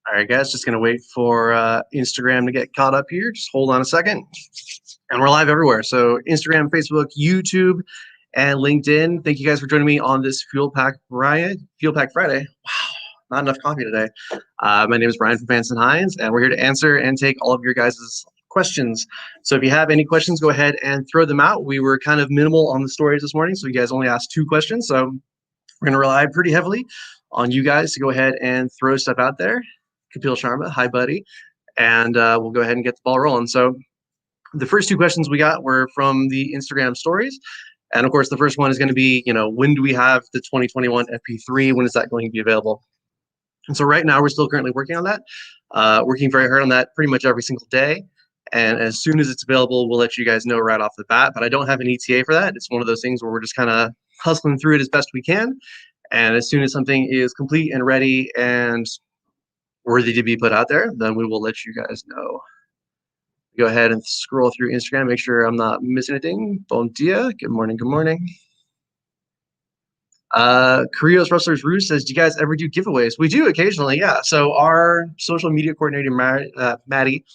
All right, guys, just going to wait for Instagram to get caught up here. Just hold on a second. And we're live everywhere. So Instagram, Facebook, YouTube, and LinkedIn. Thank you guys for joining me on this Fuelpak Friday. Wow, not enough coffee today. My name is Bryan from Vance Hines, and we're here to answer and take all of your guys' questions. So if you have any questions, go ahead and throw them out. We were kind of minimal on the stories this morning, so you guys only asked 2 questions. So we're going to rely pretty heavily on you guys to go ahead and throw stuff out there. Kapil Sharma, hi buddy, and we'll go ahead and get the ball rolling. So the first 2 questions we got were from the Instagram stories, and of course the first one is going to be, when do we have the 2021 FP3? When is that going to be available? And so right now we're still currently working on that, working very hard on that pretty much every single day. And as soon as it's available, we'll let you guys know right off the bat. But I don't have an ETA for that. It's one of those things where we're just kind of hustling through it as best we can. And as soon as something is complete and ready and worthy to be put out there, then we will let you guys know. Go ahead and scroll through Instagram, make sure I'm not missing anything. Bon dia, good morning, good morning. Korea's Rustlers Roost says, do you guys ever do giveaways? We do occasionally, yeah. So our social media coordinator, Maddie,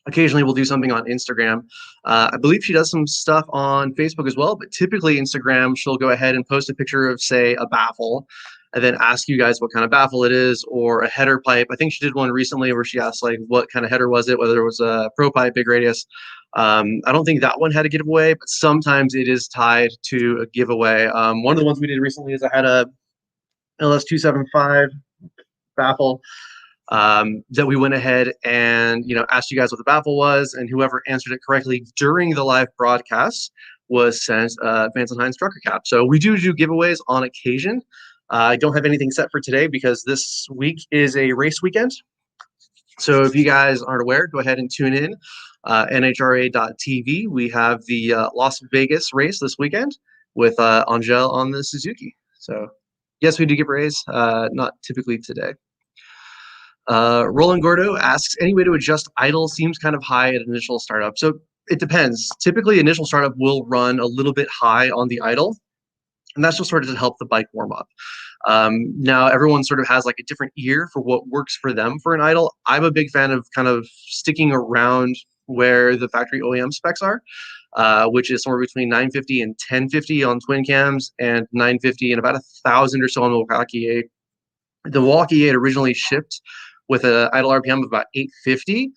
occasionally we'll do something on Instagram. I believe she does some stuff on Facebook as well, but typically Instagram, she'll go ahead and post a picture of, say, a baffle, and then ask you guys what kind of baffle it is, or a header pipe. I think she did one recently where she asked like what kind of header was it, whether it was a pro pipe, big radius. I don't think that one had a giveaway, but sometimes it is tied to a giveaway. One of the ones we did recently is I had a LS275 baffle that we went ahead and asked you guys what the baffle was, and whoever answered it correctly during the live broadcast was sent Vance Hines trucker cap. So we do giveaways on occasion. I don't have anything set for today because this week is a race weekend. So if you guys aren't aware, go ahead and tune in. NHRA.TV. We have the Las Vegas race this weekend with Angel on the Suzuki. So yes, we do giveaways, not typically today. Roland Gordo asks, any way to adjust idle? Seems kind of high at initial startup. So it depends. Typically, initial startup will run a little bit high on the idle, and that's just sort of to help the bike warm up. Now, everyone sort of has like a different ear for what works for them for an idle. I'm a big fan of kind of sticking around where the factory OEM specs are, which is somewhere between 950 and 1050 on twin cams, and 950 and about 1,000 or so on the Milwaukee 8. The Milwaukee 8 originally shipped with an idle RPM of about 850,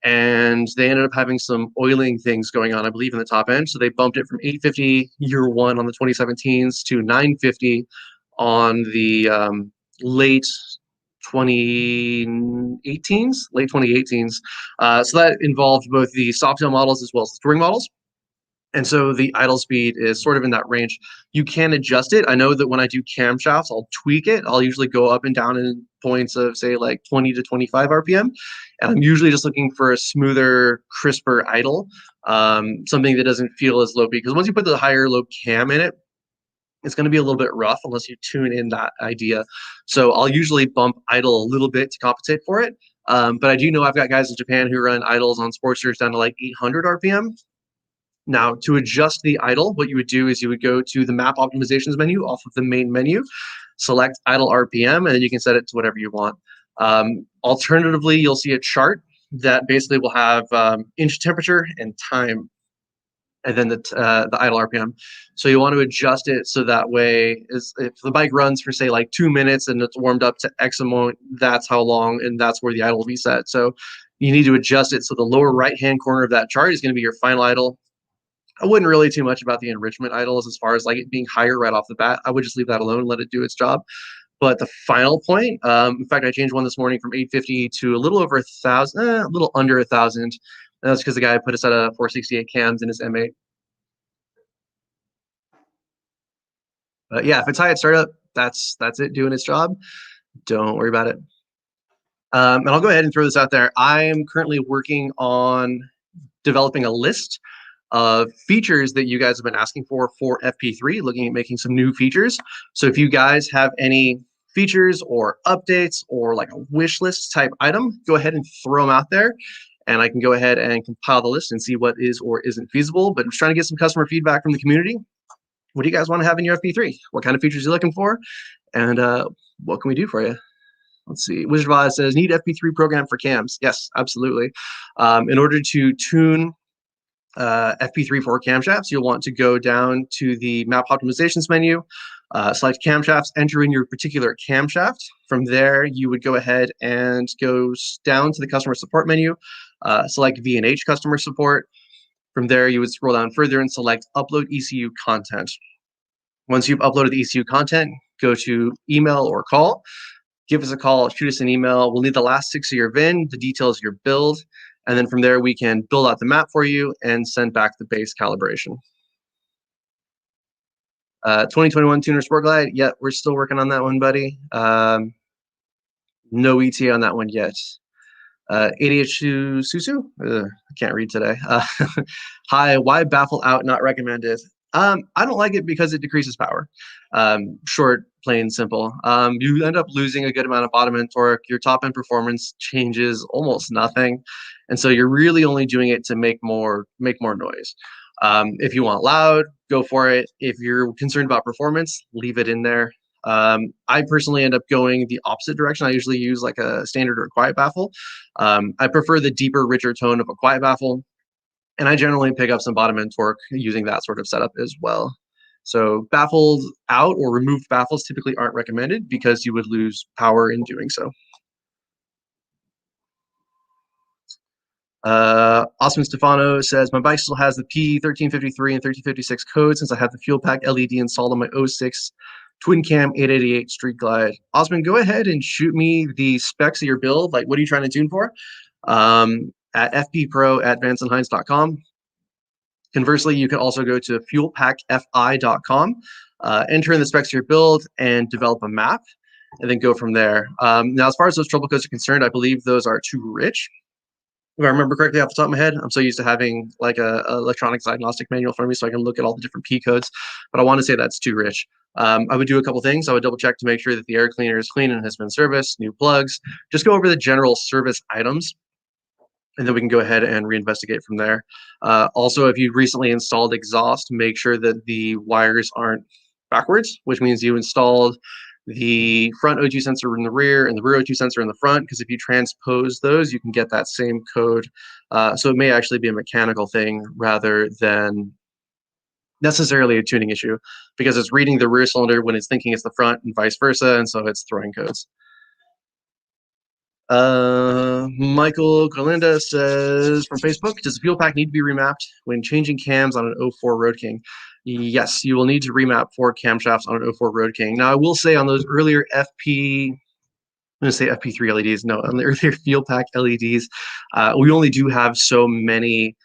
and they ended up having some oiling things going on, I believe, in the top end. So they bumped it from 850 year one on the 2017s to 950 on the late 2018s. So that involved both the Softail models as well as the touring models. And so the idle speed is sort of in that range. You can adjust it. I know that when I do camshafts, I'll tweak it. I'll usually go up and down in points of, say, like 20 to 25 RPM. And I'm usually just looking for a smoother, crisper idle, something that doesn't feel as low. Because once you put the higher low cam in it, it's going to be a little bit rough unless you tune in that idea. So I'll usually bump idle a little bit to compensate for it. But I do know I've got guys in Japan who run idles on Sportsters down to like 800 RPM. Now, to adjust the idle, what you would do is you would go to the map optimizations menu off of the main menu, select idle RPM, and then you can set it to whatever you want. Alternatively, you'll see a chart that basically will have inch temperature and time, and then the idle RPM. So you want to adjust it so that way, if the bike runs for, say, like 2 minutes and it's warmed up to X amount, that's how long, and that's where the idle will be set. So you need to adjust it so the lower right-hand corner of that chart is going to be your final idle. I wouldn't really too much about the enrichment idles as far as like it being higher right off the bat. I would just leave that alone and let it do its job. But the final point, in fact, I changed one this morning from 850 to a little over 1,000, a little under 1,000. And that's because the guy put us at a 468 cams in his M8. But yeah, if it's high at startup, that's it doing its job. Don't worry about it. And I'll go ahead and throw this out there. I am currently working on developing a list of features that you guys have been asking for FP3, looking at making some new features. So if you guys have any features or updates or like a wish list type item, go ahead and throw them out there, and I can go ahead and compile the list and see what is or isn't feasible. But I'm just trying to get some customer feedback from the community. What do you guys want to have in your FP3? What kind of features are you looking for? And what can we do for you? Let's see. Wizard of Oz says, need FP3 program for cams. Yes, absolutely. In order to tune FP3 for camshafts, you'll want to go down to the map optimizations menu, select camshafts, enter in your particular camshaft. From there, you would go ahead and go down to the customer support menu, select V&H customer support. From there, you would scroll down further and select upload ECU content. Once you've uploaded the ECU content, go to email or call. Give us a call, shoot us an email. We'll need the last 6 of your VIN, the details of your build, and then from there we can build out the map for you and send back the base calibration. 2021 Tuner Sport Glide, yeah, we're still working on that one, buddy. No ETA on that one yet. ADH2 Susu, I can't read today. Hi, why baffle out not recommended? I don't like it because it decreases power. Short, plain, simple. You end up losing a good amount of bottom end torque. Your top end performance changes almost nothing, and so you're really only doing it to make more noise. If you want loud, go for it. If you're concerned about performance, leave it in there. I personally end up going the opposite direction. I usually use like a standard or quiet baffle. I prefer the deeper, richer tone of a quiet baffle, and I generally pick up some bottom end torque using that sort of setup as well. So baffled out or removed baffles typically aren't recommended because you would lose power in doing so. Osman Stefano says, my bike still has the P1353 and 1356 code since I have the Fuelpak LED installed on my 06 Twin Cam 888 Street Glide. Osman, go ahead and shoot me the specs of your build. Like, what are you trying to tune for? At fppro@vancehines.com. Conversely, you can also go to fuelpakfi.com, enter in the specs of your build, and develop a map, and then go from there. Now, as far as those trouble codes are concerned, I believe those are too rich. If I remember correctly off the top of my head, I'm so used to having like a electronics diagnostic manual for me so I can look at all the different P codes, but I want to say that's too rich. I would do a couple things. I would double check to make sure that the air cleaner is clean and has been serviced, new plugs, just go over the general service items, and then we can go ahead and reinvestigate from there. Also, if you recently installed exhaust, make sure that the wires aren't backwards, which means you installed the front O2 sensor in the rear and the rear O2 sensor in the front, because if you transpose those, you can get that same code. So it may actually be a mechanical thing rather than necessarily a tuning issue, because it's reading the rear cylinder when it's thinking it's the front and vice versa, and so it's throwing codes. Michael Galinda says from Facebook, does the fuel pack need to be remapped when changing cams on an 04 Road King? Yes, you will need to remap 4 camshafts on an 04 Road King. Now, I will say on those earlier I'm going to say FP3 LEDs. No, on the earlier fuel pack LEDs, we only do have so many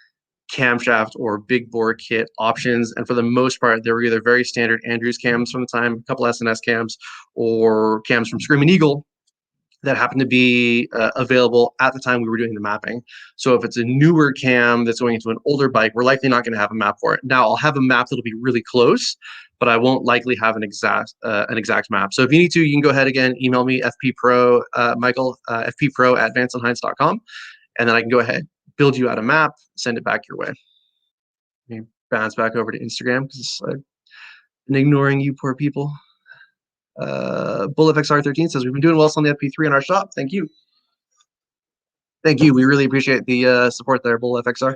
camshaft or big bore kit options, and for the most part, they were either very standard Andrews cams from the time, a couple SNS cams, or cams from Screaming Eagle that happened to be available at the time we were doing the mapping. So if it's a newer cam that's going into an older bike, we're likely not going to have a map for it. Now, I'll have a map that'll be really close, but I won't likely have an exact map. So if you need to, you can go ahead again, email me, FPPro, Michael, fppro@vancehines.com, and then I can go ahead, build you out a map, send it back your way. Let me bounce back over to Instagram because I've been ignoring you poor people. BullFXR13 says, we've been doing well on the FP3 in our shop. Thank you. Thank you. We really appreciate the support there, BullFXR.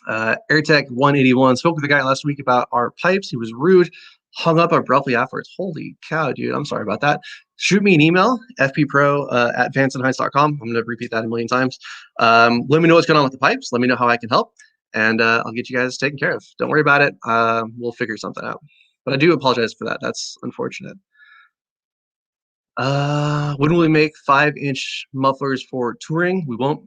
AirTech181 spoke with the guy last week about our pipes. He was rude, hung up abruptly afterwards. Holy cow, dude. I'm sorry about that. Shoot me an email, fppro@vancehines.com. I'm going to repeat that a million times. Let me know what's going on with the pipes. Let me know how I can help, and I'll get you guys taken care of. Don't worry about it. We'll figure something out. But I do apologize for that. That's unfortunate. When will we make 5-inch mufflers for touring? We won't.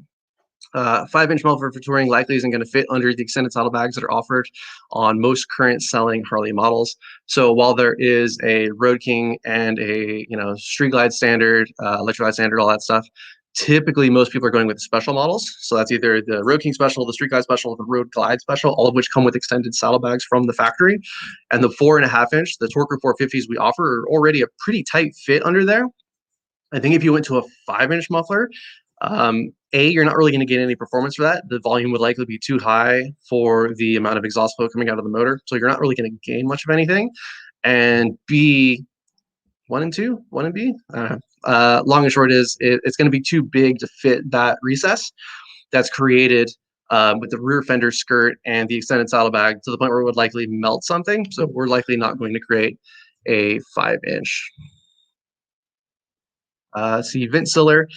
5-inch muffler for touring likely isn't going to fit under the extended saddlebags that are offered on most current selling Harley models. So while there is a Road King and a Street Glide standard, Electro Glide standard, all that stuff, typically most people are going with special models. So that's either the Road King special, the Street Glide special, the Road Glide special, all of which come with extended saddlebags from the factory. And the 4.5-inch, the Torker 450s we offer are already a pretty tight fit under there. I think if you went to a 5-inch muffler, you're not really going to get any performance for that. The volume would likely be too high for the amount of exhaust flow coming out of the motor. So you're not really going to gain much of anything. And B, 1 and 2, 1 and B. Long and short is it's going to be too big to fit that recess that's created with the rear fender skirt and the extended saddlebag to the point where it would likely melt something. So we're likely not going to create a 5-inch. See, Vince Siller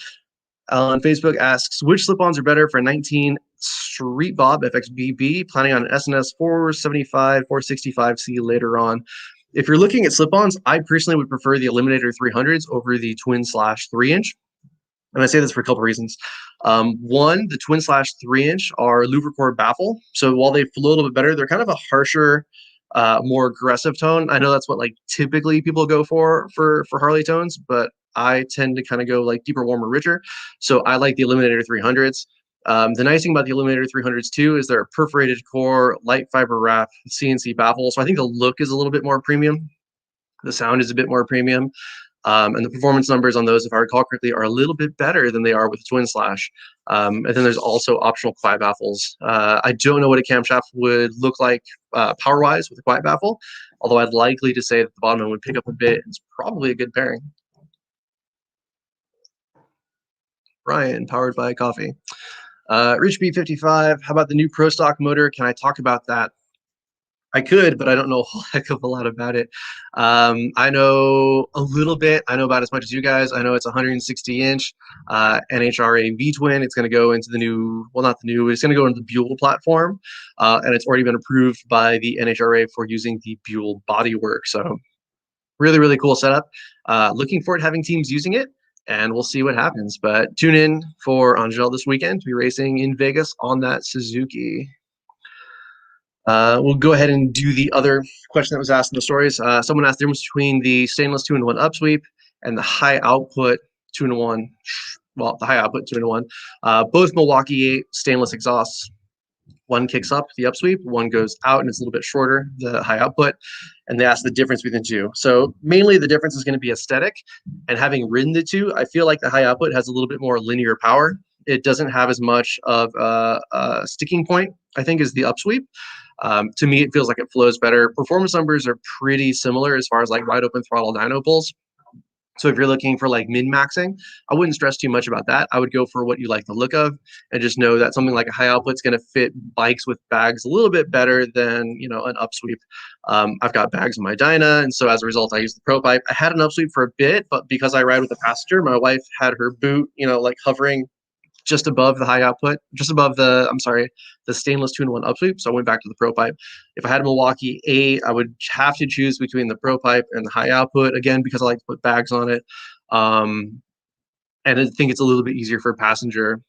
on Facebook asks, which slip-ons are better for 19 Street Bob FXBB? Planning on an SNS 475, 465C later on. If you're looking at slip-ons, I personally would prefer the Eliminator 300s over the twin/3-inch. And I say this for a couple reasons. One, the twin/3-inch are Lubricore baffle. So while they flow a little bit better, they're kind of a harsher, more aggressive tone. I know that's what like typically people go for Harley tones, but I tend to kind of go like deeper, warmer, richer. So I like the Eliminator 300s. The nice thing about the Eliminator 300s too is they're a perforated core, light fiber wrap, CNC baffle. So I think the look is a little bit more premium. The sound is a bit more premium. And the performance numbers on those, if I recall correctly, are a little bit better than they are with Twin Slash. And then there's also optional quiet baffles. I don't know what a camshaft would look like power-wise with a quiet baffle, although I'd likely to say that the bottom end would pick up a bit. It's probably a good pairing. Bryan, powered by coffee. Rich B55, how about the new Pro Stock motor? Can I talk about that? I could, but I don't know a whole heck of a lot about it. I know a little bit. I know about as much as you guys. I know it's 160-inch NHRA V-twin. It's going to go into the new, well, not the new, it's going to go into the Buell platform. And it's already been approved by the NHRA for using the Buell bodywork. So really, really cool setup. Looking forward to having teams using it, and we'll see what happens. But tune in for Angel this weekend to be racing in Vegas on that Suzuki. We'll go ahead and do the other question that was asked in the stories. Someone asked the difference between the stainless 2-in-1 upsweep and the high output 2-in-1. Well, the high output 2-in-1. Both Milwaukee stainless exhausts. One kicks up the upsweep, one goes out and it's a little bit shorter, the high output. And they asked the difference between the two. So mainly the difference is going to be aesthetic. And having ridden the two, I feel like the high output has a little bit more linear power. It doesn't have as much of a sticking point, I think, as the upsweep. To me, it feels like it flows better. Performance numbers are pretty similar as far as like wide open throttle dyno pulls. So if you're looking for like min-maxing, I wouldn't stress too much about that. I would go for what you like the look of and just know that something like a high output is going to fit bikes with bags a little bit better than, you know, an upsweep. I've got bags in my Dyna, and so as a result, I use the Pro Pipe. I had an upsweep for a bit, but because I ride with a passenger, my wife had her boot, you know, like hovering just above the high output, just above the, the stainless 2-in-1 upsweep. So I went back to the Pro Pipe. If I had a Milwaukee 8, I would have to choose between the Pro Pipe and the high output, again, because I like to put bags on it. And I think it's a little bit easier for a passenger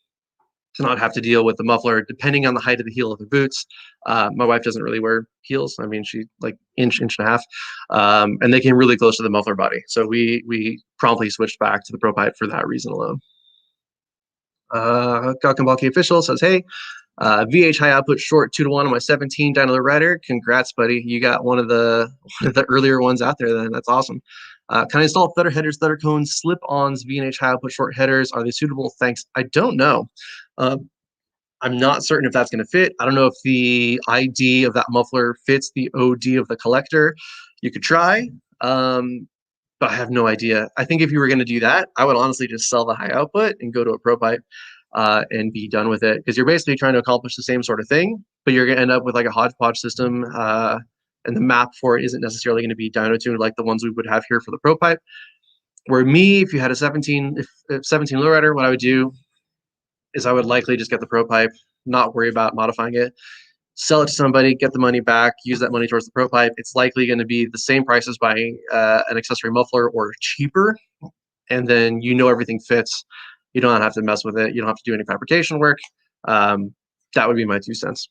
to not have to deal with the muffler, depending on the height of the heel of the boots. My wife doesn't really wear heels. I mean, she like inch and a half, and they came really close to the muffler body. So we promptly switched back to the Pro Pipe for that reason alone. Balky official says, hey, VH high output short 2-to-1 on my 17 dyno rider. Congrats, buddy. You got one of the earlier ones out there then. That's awesome. Can I install thudder headers, thudder cones, slip-ons, V&H high output short headers? Are they suitable? Thanks. I don't know. I'm not certain if that's going to fit. I don't know if the ID of that muffler fits the OD of the collector. You could try. But I have no idea. I think if you were going to do that, I would honestly just sell the high output and go to a Pro Pipe and be done with it. Because you're basically trying to accomplish the same sort of thing, but you're going to end up with like a hodgepodge system. And the map for it isn't necessarily going to be dyno tuned like the ones we would have here for the Pro Pipe. Where me, if you had a 17 lowrider, what I would do is I would likely just get the Pro Pipe, not worry about modifying it, sell it to somebody, get the money back, use that money towards the Pro Pipe. It's likely going to be the same price as buying an accessory muffler or cheaper. And then you know everything fits. You don't have to mess with it. You don't have to do any fabrication work. That would be my 2 cents.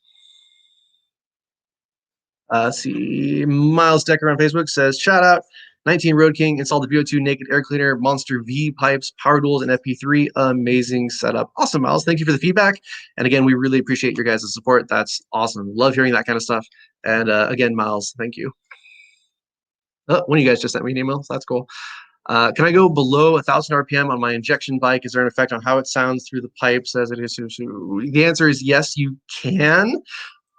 See, Miles Decker on Facebook says, shout out, 19 Road King, installed the VO2 naked air cleaner, Monster V pipes, power duals, and FP3. Amazing setup. Awesome, Miles. Thank you for the feedback. And again, we really appreciate your guys' support. That's awesome. Love hearing that kind of stuff. And again, Miles, thank you. One of you guys just sent me an email, so that's cool. Can I go below 1,000 RPM on my injection bike? Is there an effect on how it sounds through the pipes as it is? The answer is yes, you can.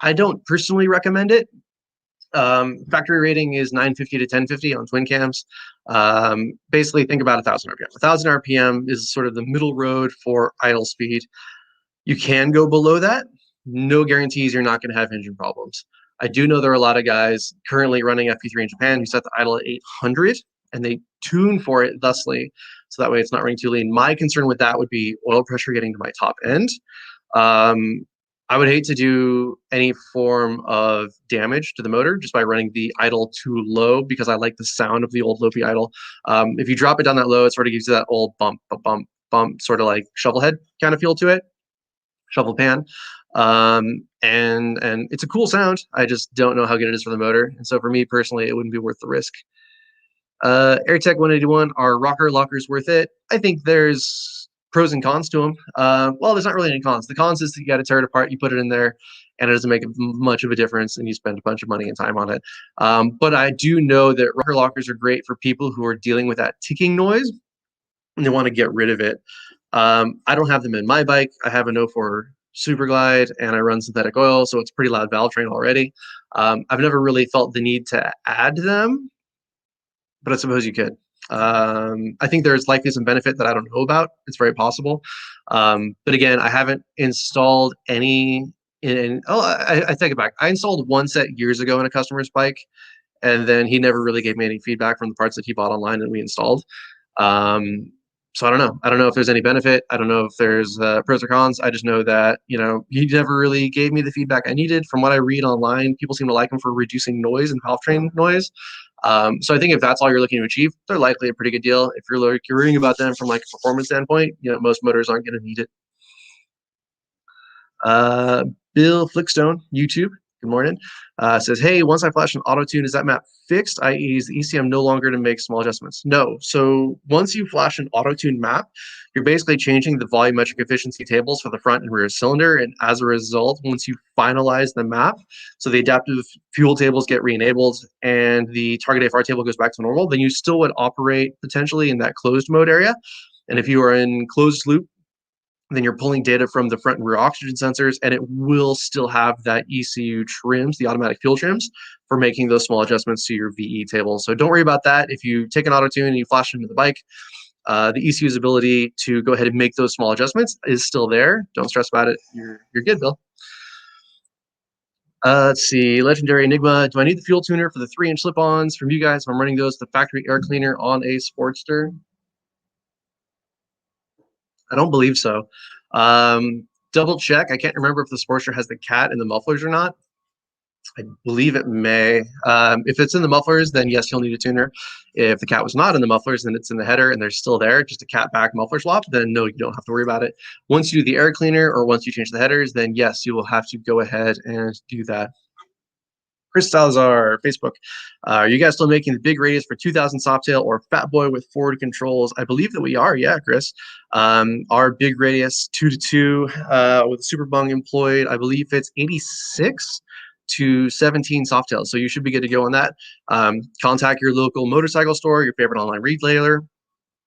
I don't personally recommend it. Factory rating is 950 to 1050 on twin cams. Basically, think about 1,000 RPM. 1,000 RPM is sort of the middle road for idle speed. You can go below that. No guarantees you're not going to have engine problems. I do know there are a lot of guys currently running FP3 in Japan who set the idle at 800 and they tune for it thusly, so that way it's not running too lean. My concern with that would be oil pressure getting to my top end. I would hate to do any form of damage to the motor just by running the idle too low, because I like the sound of the old loopy idle. If you drop it down that low, it sort of gives you that old bump, sort of like shovel head kind of feel to it, shovel pan. And it's a cool sound. I just don't know how good it is for the motor. And so for me personally, it wouldn't be worth the risk. AirTech 181, are rocker lockers worth it? I think there's pros and cons to them. Well, there's not really any cons. The cons is that you got to tear it apart, you put it in there, and it doesn't make much of a difference, and you spend a bunch of money and time on it. But I do know that rocker lockers are great for people who are dealing with that ticking noise, and they want to get rid of it. I don't have them in my bike. I have an 04 Superglide, and I run synthetic oil, so it's pretty loud valve train already. I've never really felt the need to add them, but I suppose you could. I think there's likely some benefit that I don't know about. It's very possible. But again, I haven't installed any I take it back. I installed one set years ago in a customer's bike, and then he never really gave me any feedback from the parts that he bought online and we installed. So I don't know. I don't know if there's any benefit. I don't know if there's pros or cons. I just know that, he never really gave me the feedback I needed. From what I read online, people seem to like them for reducing noise and valve train noise. So I think if that's all you're looking to achieve, they're likely a pretty good deal. If you're worrying about them from like a performance standpoint, most motors aren't going to need it. Bill Flickstone, YouTube, good morning, says, hey, once I flash an auto tune, is that map fixed, i.e. is the ECM no longer to make small adjustments? No. So once you flash an auto tune map, you're basically changing the volumetric efficiency tables for the front and rear cylinder. And as a result, once you finalize the map, so the adaptive fuel tables get re-enabled and the target AFR table goes back to normal, then you still would operate potentially in that closed mode area. And if you are in closed loop, then you're pulling data from the front and rear oxygen sensors, and it will still have that ECU trims, the automatic fuel trims, for making those small adjustments to your VE table. So don't worry about that. If you take an auto tune and you flash it into the bike, the ECU's ability to go ahead and make those small adjustments is still there. Don't stress about it. You're good, Bill. Let's see, Legendary Enigma. Do I need the fuel tuner for the 3-inch slip-ons from you guys if I'm running those, the factory air cleaner on a Sportster? I don't believe so. Double check. I can't remember if the Sportster has the cat in the mufflers or not. I believe it may. If it's in the mufflers, then yes, you'll need a tuner. If the cat was not in the mufflers, then it's in the header and they're still there, just a cat back muffler swap, then no, you don't have to worry about it. Once you do the air cleaner or once you change the headers, then yes, you will have to go ahead and do that. Chris Salazar, Facebook. Are you guys still making the big radius for 2000 Softail or Fat Boy with forward controls? I believe that we are. Yeah, Chris. Our big radius 2-2 with Super Bung employed, I believe it's 86 to 17 Softails. So you should be good to go on that. Contact your local motorcycle store, your favorite online retailer.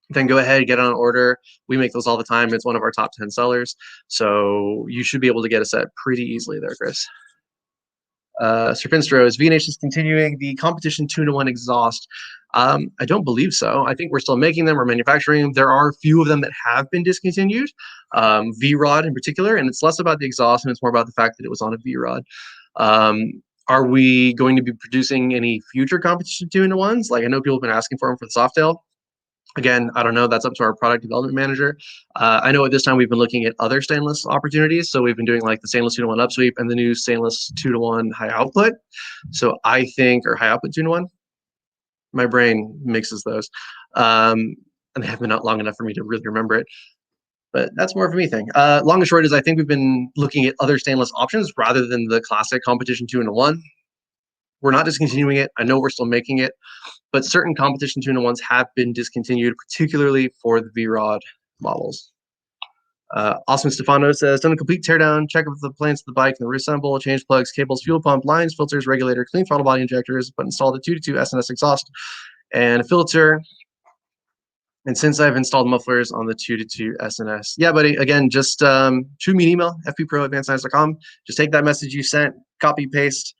Then go ahead and get on an order. We make those all the time. It's one of our top 10 sellers. So you should be able to get a set pretty easily there, Chris. Sir Finstro, is V&H discontinuing the competition 2-to-1 exhaust? I don't believe so. I think we're still making them or manufacturing them. There are a few of them that have been discontinued, V-Rod in particular, and it's less about the exhaust and it's more about the fact that it was on a V-Rod. Are we going to be producing any future competition 2-to-1s? Like I know people have been asking for them for the Softail. Again, I don't know. That's up to our product development manager. I know at this time we've been looking at other stainless opportunities. So we've been doing like the stainless 2-to-1 upsweep and the new stainless 2-to-1 high output. So I think, or high output 2-to-1, my brain mixes those. And they haven't been out long enough for me to really remember it. But that's more of a me thing. Long and short is I think we've been looking at other stainless options rather than the classic competition 2-to-1. We're not discontinuing it. I know we're still making it. But certain competition 2-to-1s have been discontinued, particularly for the V-Rod models. Osman Stefano says, done a complete teardown, check of the plans of the bike and the reassemble, change plugs, cables, fuel pump, lines, filters, regulator, clean throttle body injectors, but installed a 2-to-2 SNS exhaust and a filter. And since I've installed mufflers on the 2-to-2 SNS. Yeah, buddy, again, just shoot me an email, fppro@vancehines.com. Just take that message you sent, copy, paste.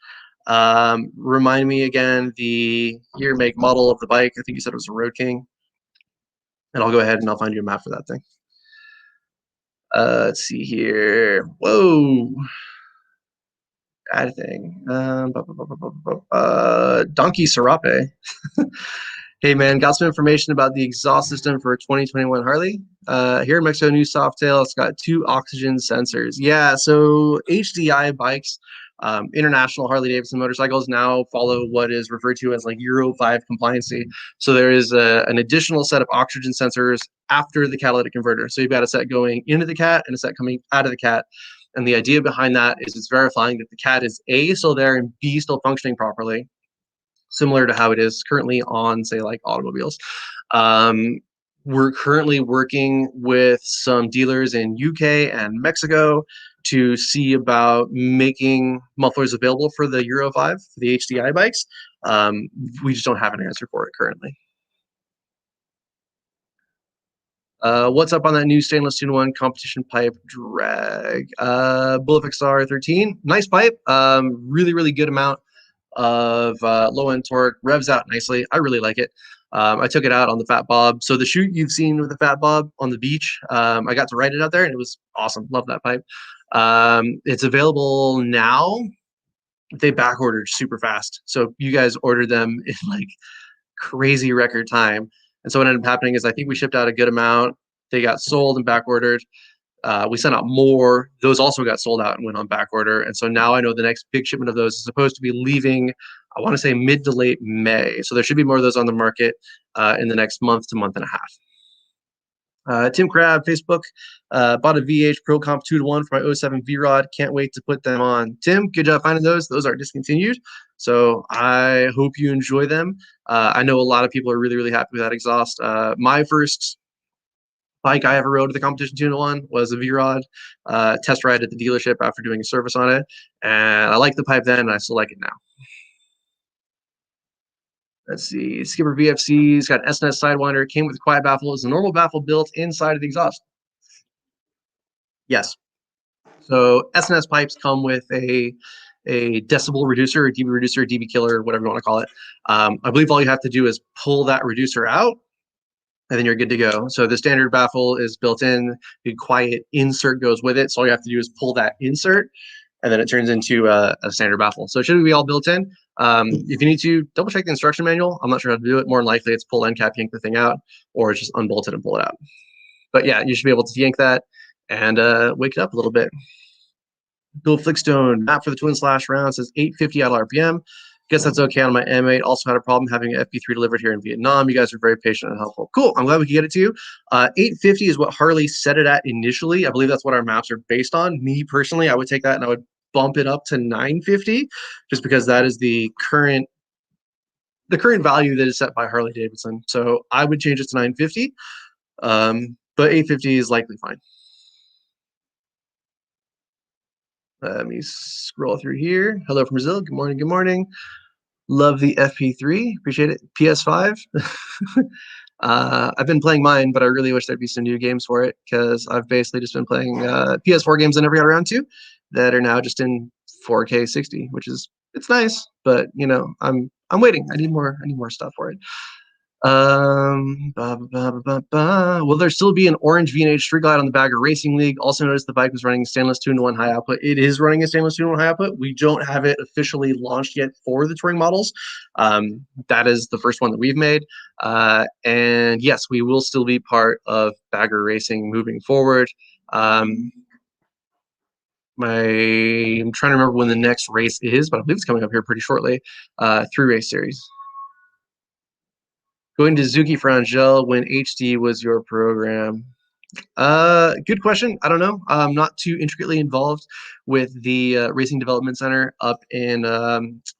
Remind me again the year, make, model of the bike. I think you said it was a Road King. And I'll go ahead and I'll find you a map for that thing. Let's see here. Whoa. Bad thing. Donkey Serape. Hey man, got some information about the exhaust system for 2021 Harley. Here in Mexico, new Softail. It's got 2 oxygen sensors. Yeah, so HDI bikes, international Harley Davidson motorcycles now follow what is referred to as like Euro 5 compliancy. So there is an additional set of oxygen sensors after the catalytic converter. So you've got a set going into the cat and a set coming out of the cat. And the idea behind that is it's verifying that the cat is A, still there, and B, still functioning properly, similar to how it is currently on, say, like automobiles. We're currently working with some dealers in UK and Mexico to see about making mufflers available for the Euro 5, for the HDI bikes. We just don't have an answer for it currently. What's up on that new stainless 2-in-1 competition pipe drag? Bullfix R13, nice pipe, really, really good amount of low end torque, revs out nicely. I really like it. I took it out on the Fat Bob. So the shoot you've seen with the Fat Bob on the beach, I got to ride it out there and it was awesome. Love that pipe. It's available now. They back ordered super fast. So you guys ordered them in like crazy record time. And so what ended up happening is I think we shipped out a good amount. They got sold and back ordered. We sent out more. Those also got sold out and went on back order. And so now I know the next big shipment of those is supposed to be leaving, I want to say mid to late May. So there should be more of those on the market in the next month to month and a half. Tim Crab, Facebook, bought a VH Pro Comp 2-to-1 for my 07 V-Rod. Can't wait to put them on. Tim, good job finding those. Those are discontinued. So I hope you enjoy them. I know a lot of people are really, really happy with that exhaust. My first bike I ever rode to the competition 2-to-1 was a V-Rod test ride at the dealership after doing a service on it. And I liked the pipe then, and I still like it now. Let's see. Skipper VFC's got SNS Sidewinder, came with quiet baffle. Is the normal baffle built inside of the exhaust? Yes. So SNS pipes come with a decibel reducer, a dB killer, whatever you want to call it. I believe all you have to do is pull that reducer out, and then you're good to go. So the standard baffle is built in. The quiet insert goes with it. So all you have to do is pull that insert, and then it turns into a standard baffle. So it should be all built in. If you need to, double check the instruction manual. I'm not sure how to do it. More than likely, it's pull end cap, yank the thing out, or it's just unbolted and pull it out. But yeah, you should be able to yank that and wake it up a little bit. Bill Flickstone, map for the twin slash round says 850 idle RPM. Guess that's okay on my M8. Also had a problem having an FP3 delivered here in Vietnam. You guys are very patient and helpful. Cool. I'm glad we could get it to you. 850 is what Harley set it at initially. I believe that's what our maps are based on. Me personally, I would take that and I would bump it up to 950 just because that is the current value that is set by Harley Davidson. So I would change it to 950. But 850 is likely fine. Let me scroll through here. Hello from Brazil. Good morning. Good morning. Love the FP3. Appreciate it. PS5. I've been playing mine, but I really wish there'd be some new games for it because I've basically just been playing PS4 games I never got around to that are now just in 4K 60, which is it's nice, but you know I'm waiting. I need more stuff for it. Will there still be an orange V&H street glide on the Bagger Racing League? Also noticed the bike was running stainless 2-in-1 high output. It is running a stainless 2-in-1 high output. We don't have it officially launched yet for the touring models. That is the first one that we've made. And yes, we will still be part of Bagger Racing moving forward. I'm trying to remember when the next race is, but I believe it's coming up here pretty shortly. 3-race series. Going to Zuki for Angel when HD was your program. Good question. I don't know. I'm not too intricately involved with the Racing Development Center up in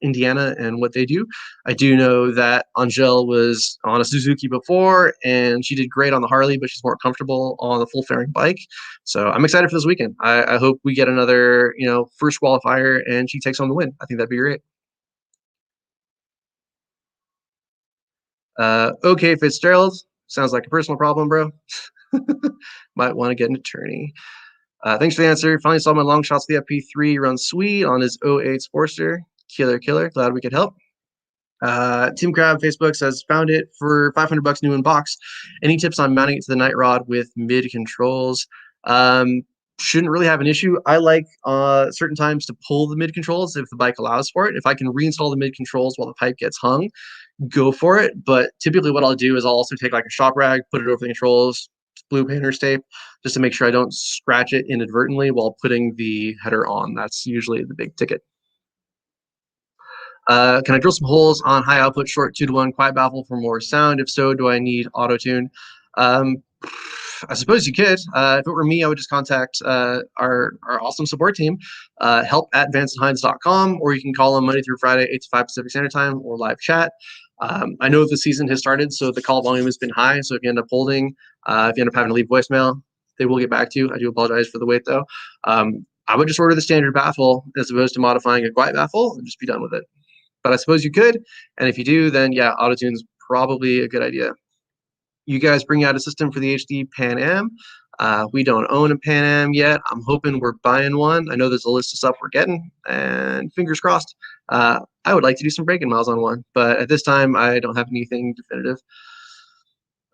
Indiana and what they do. I do know that Angel was on a Suzuki before, and she did great on the Harley, but she's more comfortable on the full fairing bike. So I'm excited for this weekend. I hope we get another, first qualifier and she takes home the win. I think that'd be great. Okay, Fitzgerald. Sounds like a personal problem, bro. Might want to get an attorney. Thanks for the answer. Finally saw my long shots of the FP3 run sweet on his 08 Sportster. Killer. Glad we could help. Tim Crab Facebook says found it for $500 new in box. Any tips on mounting it to the night rod with mid controls? Shouldn't really have an issue. I like certain times to pull the mid controls if the bike allows for it. If I can reinstall the mid controls while the pipe gets hung, go for it. But typically what I'll do is I'll also take like a shop rag, put it over the controls, blue painter's tape, just to make sure I don't scratch it inadvertently while putting the header on. That's usually the big ticket. Can I drill some holes on high output short 2-to-1 quiet baffle for more sound? If so, do I need auto tune? I suppose you could. If it were me, I would just contact our awesome support team, help@vancehines.com, or you can call them Monday through Friday, 8 to 5 Pacific Standard Time, or live chat. I know the season has started, so the call volume has been high. So if you end up holding, if you end up having to leave voicemail, they will get back to you. I do apologize for the wait, though. I would just order the standard baffle as opposed to modifying a quiet baffle and just be done with it. But I suppose you could. And if you do, then yeah, auto-tune's probably a good idea. You guys bring out a system for the HD Pan Am. We don't own a Pan Am yet. I'm hoping we're buying one. I know there's a list of stuff we're getting, and fingers crossed. I would like to do some break-in miles on one, but at this time, I don't have anything definitive.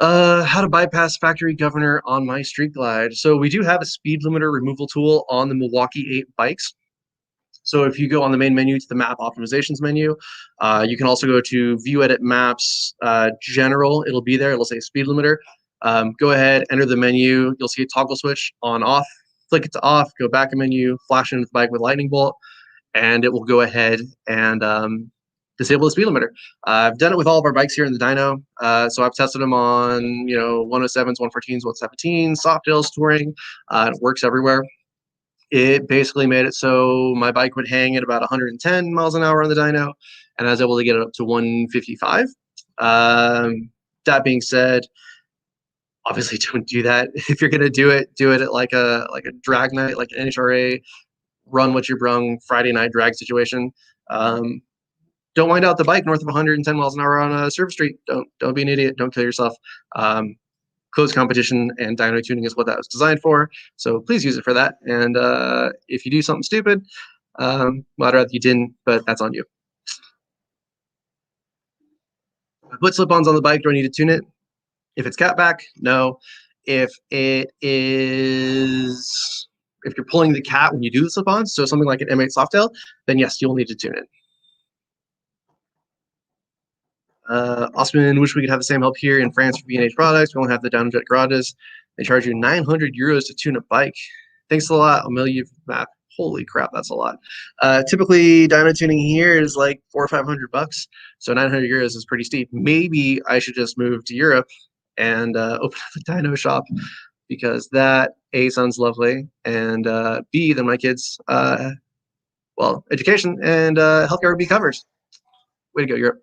How to bypass factory governor on my Street Glide. So we do have a speed limiter removal tool on the Milwaukee 8 bikes. So if you go on the main menu to the map optimizations menu, you can also go to view edit maps general. It'll be there. It'll say speed limiter. Go ahead, enter the menu. You'll see a toggle switch on off. Click it to off. Go back a menu. Flash into the bike with lightning bolt, and it will go ahead and disable the speed limiter. I've done it with all of our bikes here in the dyno. So I've tested them on 107s, 114s, 117s, Softails, touring. It works everywhere. It basically made it so my bike would hang at about 110 miles an hour on the dyno, and I was able to get it up to 155. That being said, obviously don't do that. If you're gonna do it at like a drag night, like an NHRA run what you brung Friday night drag situation. Don't wind out the bike north of 110 miles an hour on a surface street. Don't be an idiot. Don't kill yourself. Closed competition and dyno tuning is what that was designed for. So please use it for that. And if you do something stupid, well, I'd rather you didn't, but that's on you. I put slip-ons on the bike. Do I need to tune it? If it's catback, no. If you're pulling the cat when you do the slip-ons, so something like an M8 Softail, then yes, you'll need to tune it. Osman, wish we could have the same help here in France for B&H products. We only have the downjet garages. They charge you 900 euros to tune a bike. Thanks a lot. I'll mail you the map. Holy crap, that's a lot. Typically, dyno tuning here is like $400 or $500. So 900 euros is pretty steep. Maybe I should just move to Europe and open up a dyno shop, because that A, sounds lovely, and B, then my kids, education and healthcare would be covered. Way to go, Europe.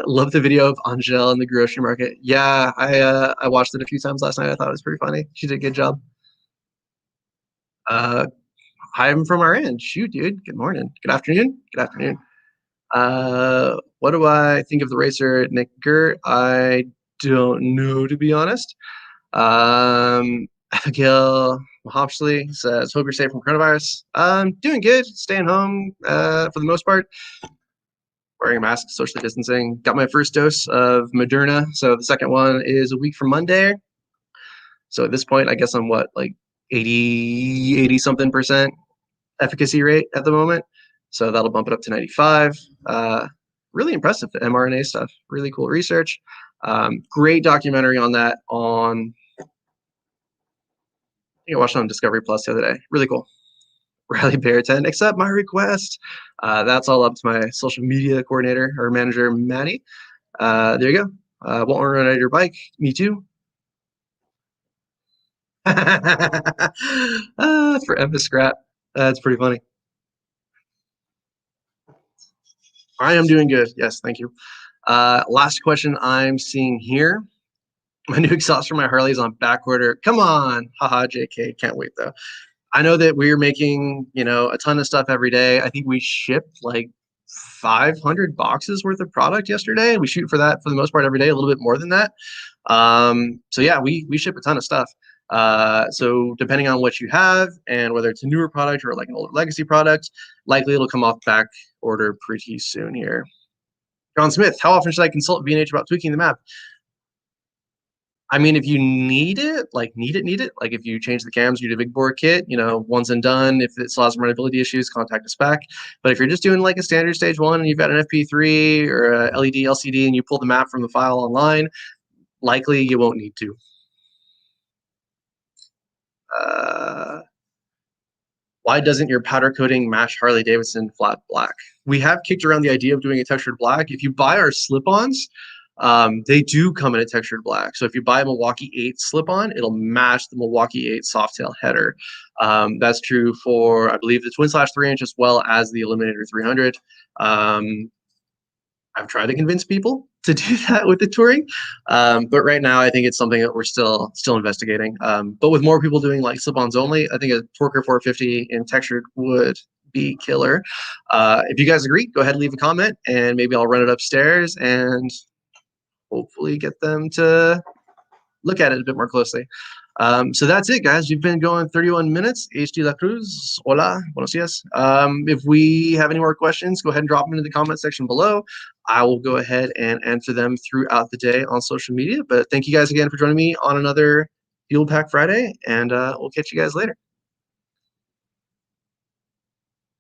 Love the video of Angel in the grocery market. Yeah, I watched it a few times last night. I thought it was pretty funny. She did a good job. Hi, I'm from our end. Shoot, dude. Good morning. Good afternoon. Good afternoon. What do I think of the racer, Nick Gert? I don't know, to be honest. Abigail Hopsley says, hope you're safe from coronavirus. Doing good. Staying home for the most part. Wearing a mask, socially distancing. Got my first dose of Moderna, so the second one is a week from Monday. So at this point, I guess I'm what, like 80 something percent efficacy rate at the moment. So that'll bump it up to 95. Really impressive, the mRNA stuff. Really cool research. Great documentary on that I think I watched it on Discovery Plus the other day. Really cool. Riley Barrington, accept my request. That's all up to my social media coordinator or manager, Maddie. There you go. Won't run out of your bike. Me too. For Emma Scrap. That's pretty funny. I am doing good. Yes, thank you. Last question I'm seeing here. My new exhaust for my Harley is on back order. Come on. Haha, JK. Can't wait, though. I know that we're making, a ton of stuff every day. I think we shipped like 500 boxes worth of product yesterday. We shoot for that for the most part every day, a little bit more than that. So yeah, we ship a ton of stuff. So depending on what you have and whether it's a newer product or like an older legacy product, likely it'll come off back order pretty soon here. John Smith, how often should I consult B&H about tweaking the map? I mean, if you need it, like need it, like if you change the cams, you do a big bore kit, once and done. If it still has some runnability issues, contact us back. But if you're just doing like a standard stage one and you've got an FP3 or a LED LCD and you pull the map from the file online, likely you won't need to. Why doesn't your powder coating match Harley Davidson flat black? We have kicked around the idea of doing a textured black. If you buy our slip-ons, they do come in a textured black. So if you buy a Milwaukee 8 slip-on, it'll match the Milwaukee 8 Softail header. That's true for, I believe, the Twin Slash 3-inch as well as the Eliminator 300. I've tried to convince people to do that with the touring, but right now I think it's something that we're still investigating. But with more people doing like slip-ons only, I think a Torker 450 in textured would be killer. If you guys agree, go ahead and leave a comment, and maybe I'll run it upstairs and hopefully get them to look at it a bit more closely. So that's it, guys. You've been going 31 minutes. HD La Cruz, hola, buenos dias. If we have any more questions, go ahead and drop them into the comment section below. I will go ahead and answer them throughout the day on social media. But thank you guys again for joining me on another Fuelpak Friday, and we'll catch you guys later.